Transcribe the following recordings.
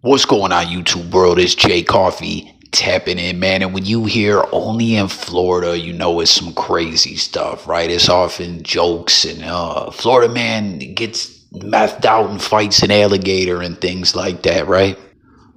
What's going on, YouTube world? It's Jay Coffee tapping in, man. And when you hear only in Florida, you know it's some crazy stuff, right? It's often jokes and Florida man gets methed out and fights an alligator and things like that, right?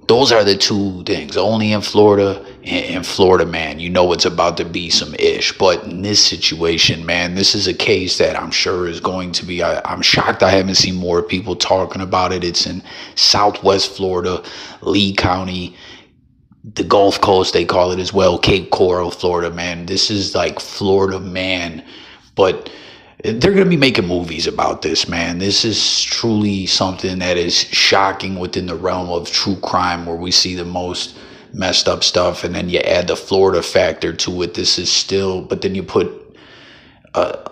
Those are the two things. Only in Florida and Florida, man. You know it's about to be some ish. But in this situation, man, this is a case that I'm sure is going to be. I'm shocked I haven't seen more people talking about it. It's in Southwest Florida, Lee County, the Gulf Coast, they call it as well, Cape Coral, Florida, man. This is like Florida man, but they're going to be making movies about this, man. This is truly something that is shocking within the realm of true crime, where we see the most messed up stuff, and then you add the Florida factor to it. This is still, but then you put a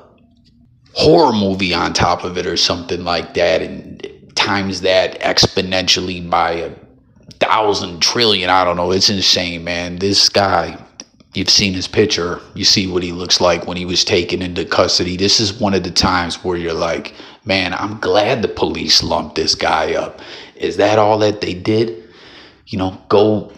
horror movie on top of it or something like that, and times that exponentially by 1,000 trillion. I don't know. It's insane, man. This guy, you've seen his picture. You see what he looks like when he was taken into custody. This is one of the times where you're like, man, I'm glad the police lumped this guy up. Is that all that they did? You know, go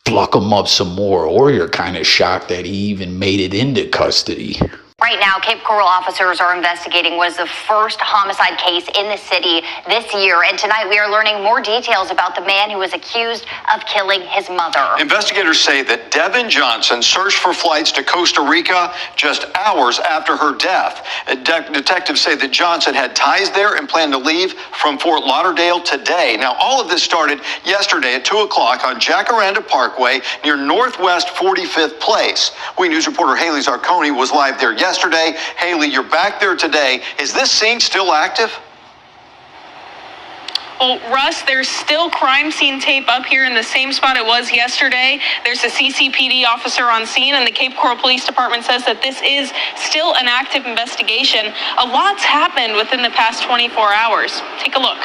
pluck him up some more. Or you're kind of shocked that he even made it into custody. Right now, Cape Coral officers are investigating what is the first homicide case in the city this year. And tonight we are learning more details about the man who was accused of killing his mother. Investigators say that Devin Johnson searched for flights to Costa Rica just hours after her death. Detectives say that Johnson had ties there and planned to leave from Fort Lauderdale today. Now, all of this started yesterday at 2 o'clock on Jacaranda Parkway near Northwest 45th Place. We News reporter Haley Zarconi was live there yesterday. Haley, you're back there today. Is this scene still active? Well, Russ, there's still crime scene tape up here in the same spot it was yesterday. There's a CCPD officer on scene, and the Cape Coral Police Department says that this is still an active investigation. A lot's happened within the past 24 hours. Take a look.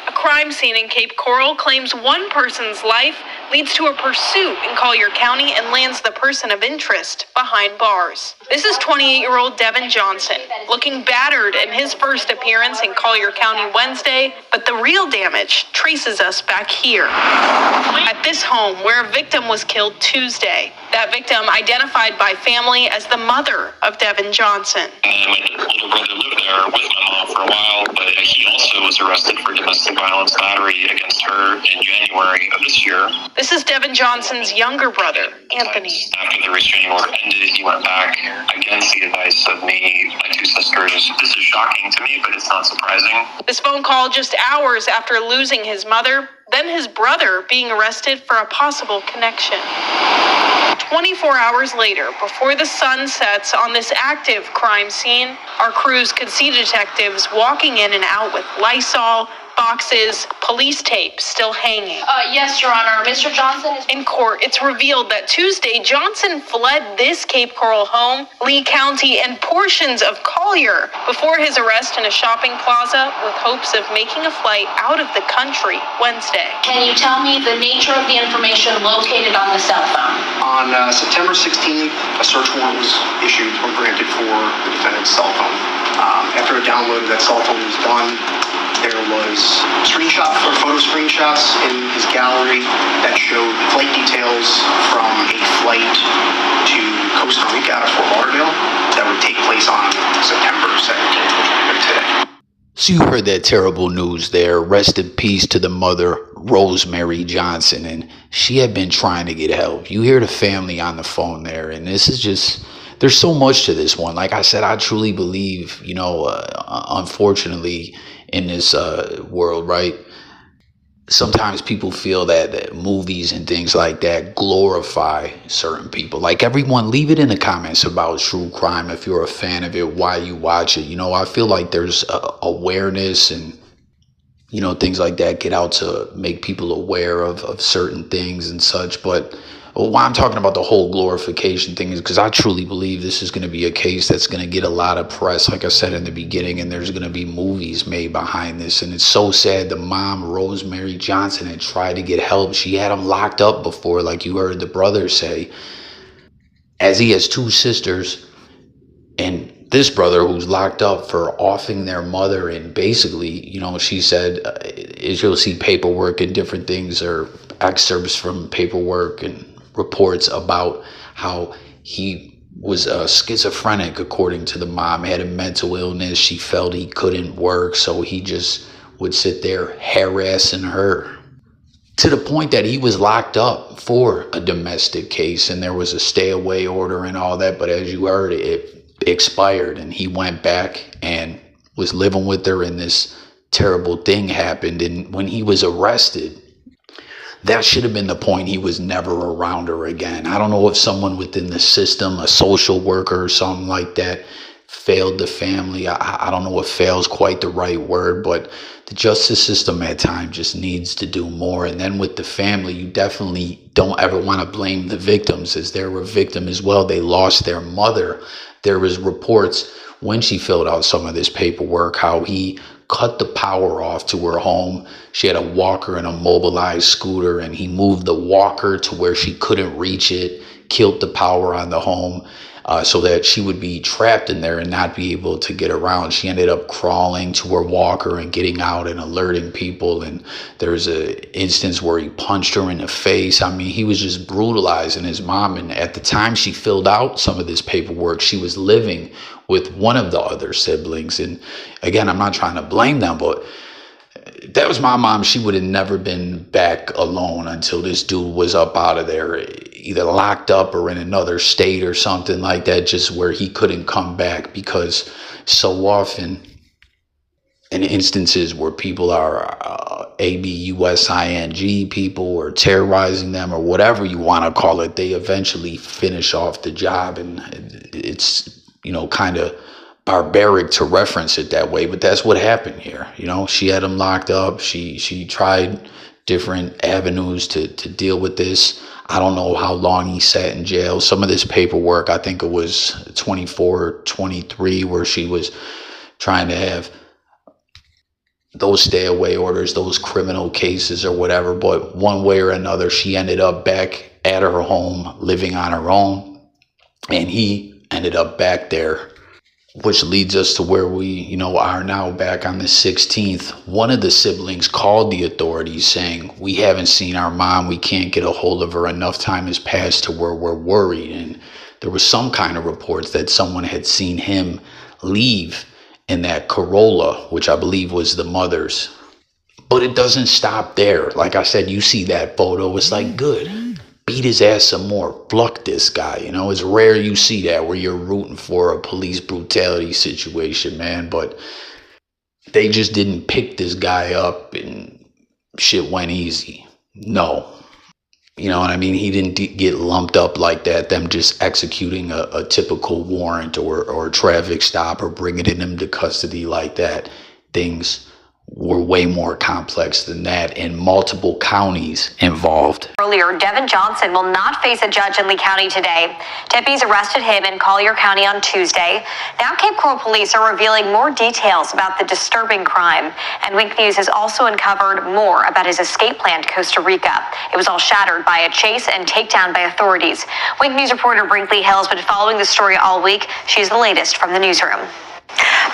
A crime scene in Cape Coral claims one person's life, leads to a pursuit in Collier County, and lands the person of interest behind bars. This is 28-year-old Devin Johnson, looking battered in his first appearance in Collier County Wednesday, but the real damage traces us back here, at this home where a victim was killed Tuesday. That victim identified by family as the mother of Devin Johnson. My older brother lived there with my mom for a while, but he also was arrested for domestic violence battery against her in January of this year. This is Devin Johnson's younger brother, Anthony. After the restraining order ended, he went back against the advice of me, my two sisters. This is shocking to me, but it's not surprising. This phone call just hours after losing his mother, then his brother being arrested for a possible connection. 24 hours later, before the sun sets on this active crime scene, our crews could see detectives walking in and out with Lysol, boxes, police tape still hanging. Yes, Your Honor. Mr. Johnson is... In court, it's revealed that Tuesday, Johnson fled this Cape Coral home, Lee County, and portions of Collier before his arrest in a shopping plaza with hopes of making a flight out of the country Wednesday. Can you tell me the nature of the information located on the cell phone? On September 16th, a search warrant was issued or granted for the defendant's cell phone. After a download of that cell phone was done, there was photo screenshots in his gallery that showed flight details from a flight to Costa Rica out of Fort Lauderdale that would take place on September 17th, today. So you heard that terrible news there. Rest in peace to the mother, Rosemary Johnson. And she had been trying to get help. You hear the family on the phone there. And this is just, there's so much to this one. Like I said, I truly believe, unfortunately, in this world, right? Sometimes people feel that movies and things like that glorify certain people. Like, everyone, leave it in the comments about true crime if you're a fan of it, why you watch it. I feel like there's awareness and, things like that get out to make people aware of certain things and such. But why I'm talking about the whole glorification thing is because I truly believe this is going to be a case that's going to get a lot of press, like I said in the beginning, and there's going to be movies made behind this. And it's so sad. The mom, Rosemary Johnson, had tried to get help. She had him locked up before, like you heard the brother say, as he has two sisters, and this brother who's locked up for offing their mother, and basically, she said, is you'll see paperwork and different things, or excerpts from paperwork and reports about how he was schizophrenic, according to the mom, had a mental illness. She felt he couldn't work, so he just would sit there harassing her, to the point that he was locked up for a domestic case, and there was a stay away order and all that. But as you heard, it expired, and he went back and was living with her, and this terrible thing happened. And when he was arrested, that should have been the point. He was never around her again. I don't know if someone within the system, a social worker or something like that, failed the family. I don't know if fail's quite the right word, but the justice system at times just needs to do more. And then with the family, you definitely don't ever want to blame the victims, as they're a victim as well. They lost their mother. There was reports when she filled out some of this paperwork how he cut the power off to her home. She had a walker and a mobilized scooter, and he moved the walker to where she couldn't reach it, killed the power on the home, so that she would be trapped in there and not be able to get around. She ended up crawling to her walker and getting out and alerting people. And there's an instance where he punched her in the face. I mean, he was just brutalizing his mom. And at the time she filled out some of this paperwork, she was living with one of the other siblings. And again, I'm not trying to blame them, but that was my mom. She would have never been back alone until this dude was up out of there, either locked up or in another state or something like that, just where he couldn't come back. Because so often in instances where people are abusing people or terrorizing them or whatever you want to call it, they eventually finish off the job. And it's, kind of barbaric to reference it that way, but that's what happened here. She had him locked up. She tried different avenues to deal with this. I don't know how long he sat in jail. Some of this paperwork, I think it was 24, 23, where she was trying to have those stay away orders, those criminal cases or whatever. But one way or another, she ended up back at her home, living on her own, and he ended up back there, which leads us to where we, are now, back on the 16th. One of the siblings called the authorities saying, we haven't seen our mom. We can't get a hold of her. Enough time has passed to where we're worried. And there was some kind of reports that someone had seen him leave in that Corolla, which I believe was the mother's. But it doesn't stop there. Like I said, you see that photo, it's like, good. Beat his ass some more. Pluck this guy. It's rare you see that where you're rooting for a police brutality situation, man. But they just didn't pick this guy up and shit went easy. No. You know what I mean? He didn't get lumped up like that. Them just executing a typical warrant or a traffic stop or bringing him into custody like that. Things were way more complex than that, and multiple counties involved. Earlier, Devin Johnson will not face a judge in Lee County today. Deputies arrested him in Collier County on Tuesday. Now Cape Coral police are revealing more details about the disturbing crime. And Wink News has also uncovered more about his escape plan to Costa Rica. It was all shattered by a chase and takedown by authorities. Wink News reporter Brinkley Hill has been following the story all week. She's the latest from the newsroom.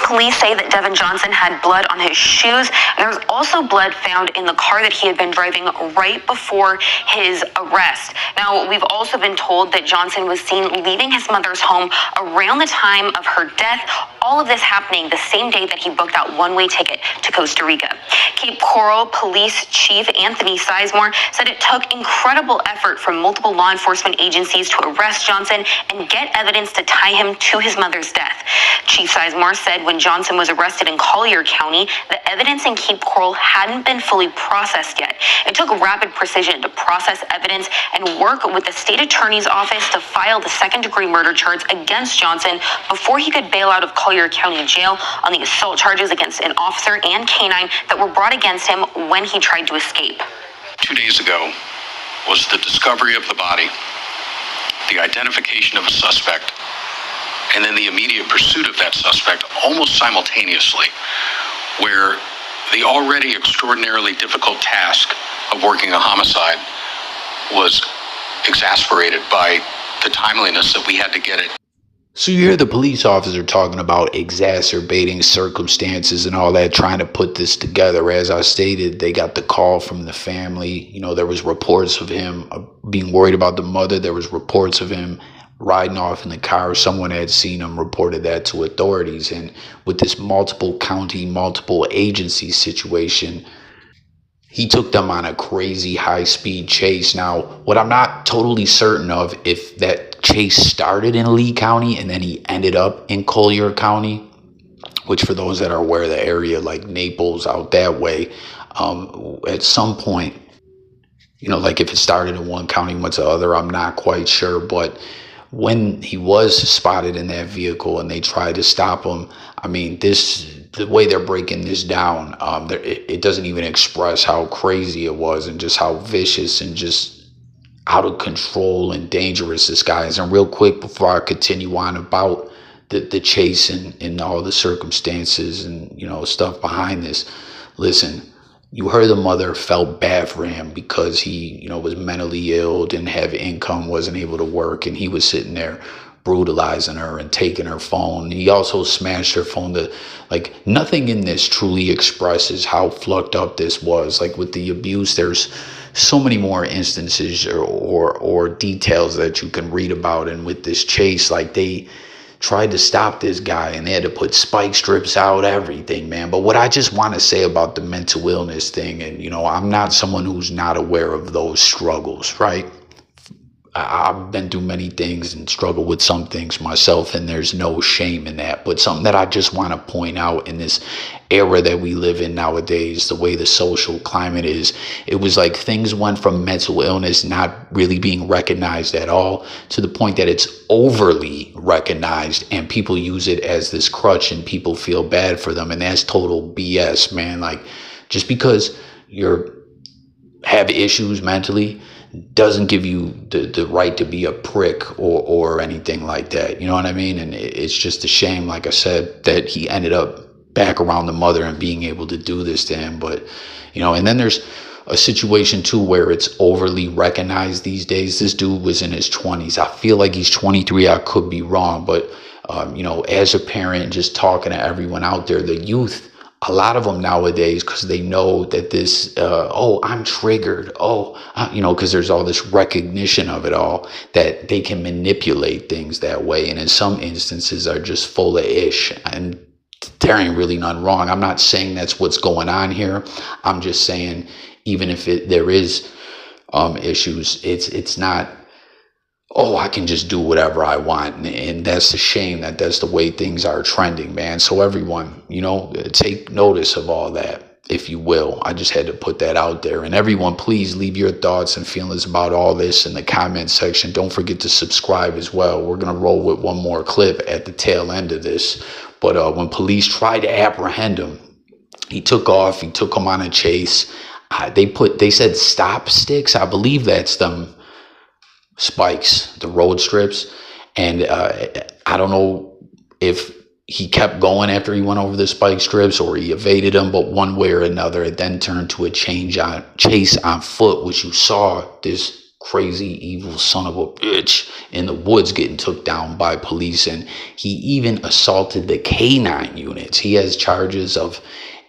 Police say that Devin Johnson had blood on his shoes, and there was also blood found in the car that he had been driving right before his arrest. Now, we've also been told that Johnson was seen leaving his mother's home around the time of her death. All of this happening the same day that he booked that one-way ticket to Costa Rica. Cape Coral Police Chief Anthony Sizemore said it took incredible effort from multiple law enforcement agencies to arrest Johnson and get evidence to tie him to his mother's death. Chief Sizemore said when Johnson was arrested in Collier County, the evidence in Cape Coral hadn't been fully processed yet. It took rapid precision to process evidence and work with the state attorney's office to file the second-degree murder charge against Johnson before he could bail out of Collier County Jail on the assault charges against an officer and canine that were brought against him when he tried to escape. 2 days ago was the discovery of the body, the identification of a suspect, and then the immediate pursuit of that suspect almost simultaneously, where the already extraordinarily difficult task of working a homicide was exasperated by the timeliness that we had to get it. So you hear the police officer talking about exacerbating circumstances and all that, trying to put this together. As I stated, they got the call from the family. You know, there was reports of him being worried about the mother. There was reports of him riding off in the car. Someone had seen him, reported that to authorities. And with this multiple county, multiple agency situation, he took them on a crazy high-speed chase. Now, what I'm not totally certain of, if that chase started in Lee County and then he ended up in Collier County, which for those that are aware of the area, like Naples out that way, at some point, you know, like if it started in one county and went to the other, I'm not quite sure. But when he was spotted in that vehicle and they tried to stop him, I mean, the way they're breaking this down, it doesn't even express how crazy it was and just how vicious and just out of control and dangerous this guy is. And real quick, before I continue on about the chase and all the circumstances and, you know, stuff behind this, listen, you heard the mother felt bad for him because he, you know, was mentally ill, didn't have income, wasn't able to work, and he was sitting there brutalizing her and taking her phone. He also smashed her phone. Like, nothing in this truly expresses how fucked up this was. Like, with the abuse, there's so many more instances or details that you can read about. And with this chase, like, they tried to stop this guy and they had to put spike strips out, everything, man. But what I just want to say about the mental illness thing, and, you know, I'm not someone who's not aware of those struggles, right? I've been through many things and struggled with some things myself, and there's no shame in that. But something that I just want to point out in this era that we live in nowadays, the way the social climate is, it was like things went from mental illness not really being recognized at all to the point that it's overly recognized and people use it as this crutch and people feel bad for them. And that's total BS, man. Like, just because you're have issues mentally doesn't give you the right to be a prick or anything like that. You know what I mean? And it's just a shame, like I said, that he ended up back around the mother and being able to do this to him. But, you know, and then there's a situation too where it's overly recognized these days. This dude was in his 20s. I feel like he's 23. I could be wrong. But, you know, as a parent, just talking to everyone out there, the youth, a lot of them nowadays, because they know that this, I'm triggered. You know, because there's all this recognition of it all, that they can manipulate things that way. And in some instances are just full of ish. And there ain't really none wrong. I'm not saying that's what's going on here. I'm just saying, even if there is issues, it's not, I can just do whatever I want. And that's a shame that that's the way things are trending, man. So everyone, you know, take notice of all that, if you will. I just had to put that out there. And everyone, please leave your thoughts and feelings about all this in the comment section. Don't forget to subscribe as well. We're going to roll with one more clip at the tail end of this. But when police tried to apprehend him, he took off. He took him on a chase. They said stop sticks. I believe that's them spikes, the road strips. And I don't know if he kept going after he went over the spike strips or he evaded them, but one way or another, it then turned to a chase on foot, which you saw this crazy evil son of a bitch in the woods getting took down by police. And he even assaulted the K9 units. He has charges of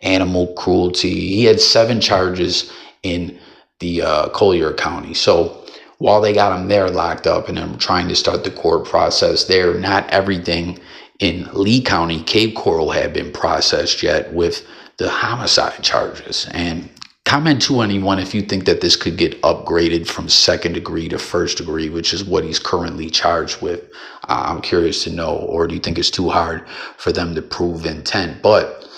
animal cruelty. He had 7 charges in the Collier County. So while they got him there locked up and I'm trying to start the court process there, not everything in Lee County, Cape Coral, had been processed yet with the homicide charges. And comment to anyone if you think that this could get upgraded from 2nd degree to 1st degree, which is what he's currently charged with. I'm curious to know. Or do you think it's too hard for them to prove intent? But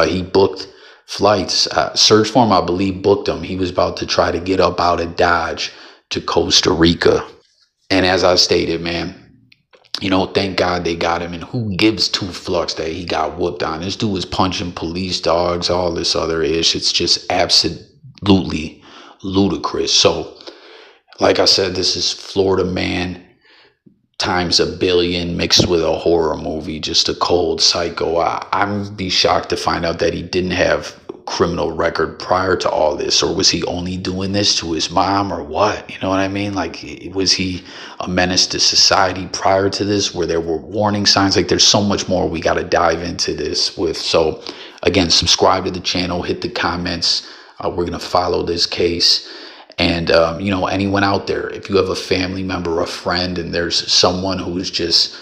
he booked flights. Search for him, I believe, booked him. He was about to try to get up out of Dodge to Costa Rica. And as I stated, man, you know, thank God they got him. And who gives 2 fucks that he got whooped on? This dude was punching police dogs, all this other ish. It's just absolutely ludicrous. So, like I said, this is Florida man times a billion mixed with a horror movie, just a cold psycho. I'm be shocked to find out that he didn't have criminal record prior to all this? Or was he only doing this to his mom, or what? You know what I mean? Like, was he a menace to society prior to this, where there were warning signs? Like, there's so much more we got to dive into this with. So again, subscribe to the channel, hit the comments. We're going to follow this case. And, you know, anyone out there, if you have a family member, a friend, and there's someone who's just,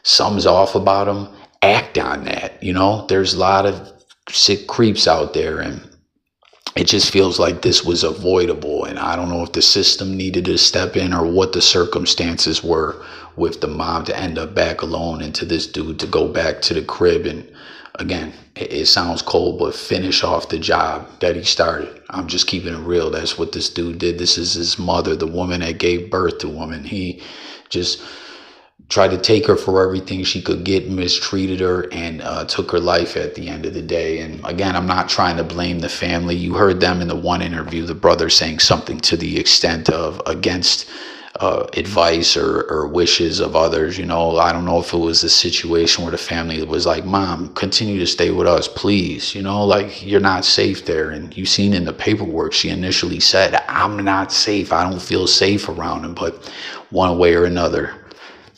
something's off about them, act on that. You know, there's a lot of sick creeps out there, and it just feels like this was avoidable. And I don't know if the system needed to step in, or what the circumstances were with the mom to end up back alone, and to this dude to go back to the crib and, again, it sounds cold, but finish off the job that he started. I'm just keeping it real. That's what this dude did. This is his mother, the woman that gave birth to him, and he just tried to take her for everything she could get, mistreated her, and took her life at the end of the day. And again, I'm not trying to blame the family. You heard them in the one interview, the brother saying something to the extent of against advice or wishes of others. You know, I don't know if it was a situation where the family was like, Mom, continue to stay with us, please. You know, like, you're not safe there. And you've seen in the paperwork, she initially said, I'm not safe. I don't feel safe around him. But one way or another,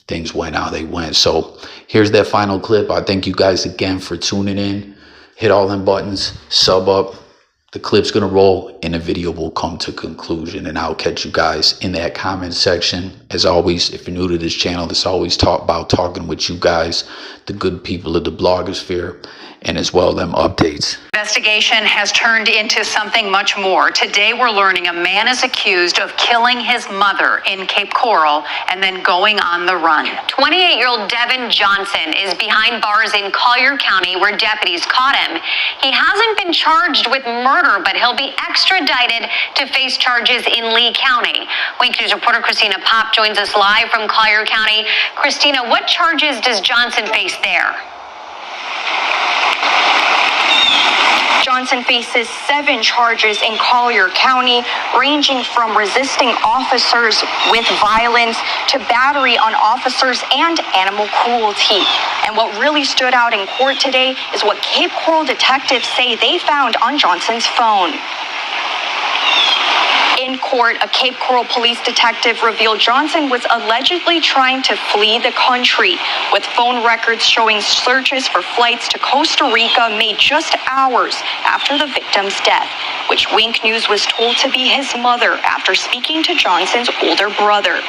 things went how they went. So here's that final clip. I thank you guys again for tuning in. Hit all them buttons, sub up. The clip's going to roll and the video will come to conclusion, and I'll catch you guys in that comment section. As always, if you're new to this channel, it's always about talking with you guys, the good people of the blogosphere, and as well them updates. Investigation has turned into something much more. Today we're learning a man is accused of killing his mother in Cape Coral and then going on the run. 28-year-old Devin Johnson is behind bars in Collier County, where deputies caught him. He hasn't been charged with murder, but he'll be extradited to face charges in Lee County. Wink News reporter Christina Pop joins us live from Collier County. Christina, what charges does Johnson face there? Johnson faces 7 charges in Collier County, ranging from resisting officers with violence to battery on officers and animal cruelty. And what really stood out in court today is what Cape Coral detectives say they found on Johnson's phone. In court, a Cape Coral police detective revealed Johnson was allegedly trying to flee the country, with phone records showing searches for flights to Costa Rica made just hours after the victim's death, which Wink News was told to be his mother after speaking to Johnson's older brother.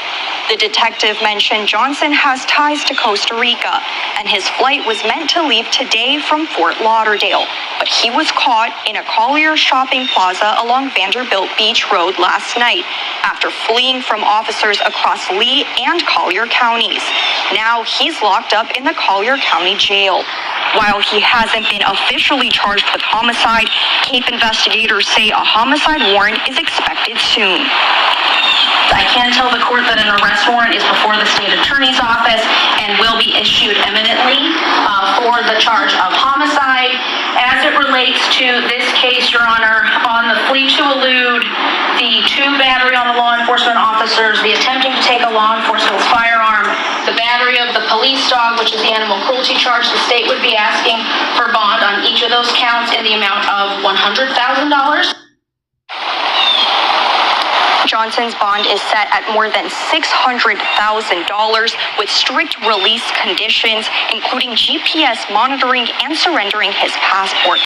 The detective mentioned Johnson has ties to Costa Rica, and his flight was meant to leave today from Fort Lauderdale, but he was caught in a Collier shopping plaza along Vanderbilt Beach Road last night after fleeing from officers across Lee and Collier counties. Now he's locked up in the Collier County Jail. While he hasn't been officially charged with homicide, Cape investigators say a homicide warrant is expected soon. I can tell the court that an arrest warrant is before the state attorney's office and will be issued imminently for the charge of homicide. As it relates to this case, Your Honor, on the flee to elude, the 2 battery on the law enforcement officers, the attempting to take a law enforcement's firearm, the battery of the police dog, which is the animal cruelty charge, the state would be asking for bond on each of those counts in the amount of $100,000. Johnson's bond is set at more than $600,000 with strict release conditions, including GPS monitoring and surrendering his passport.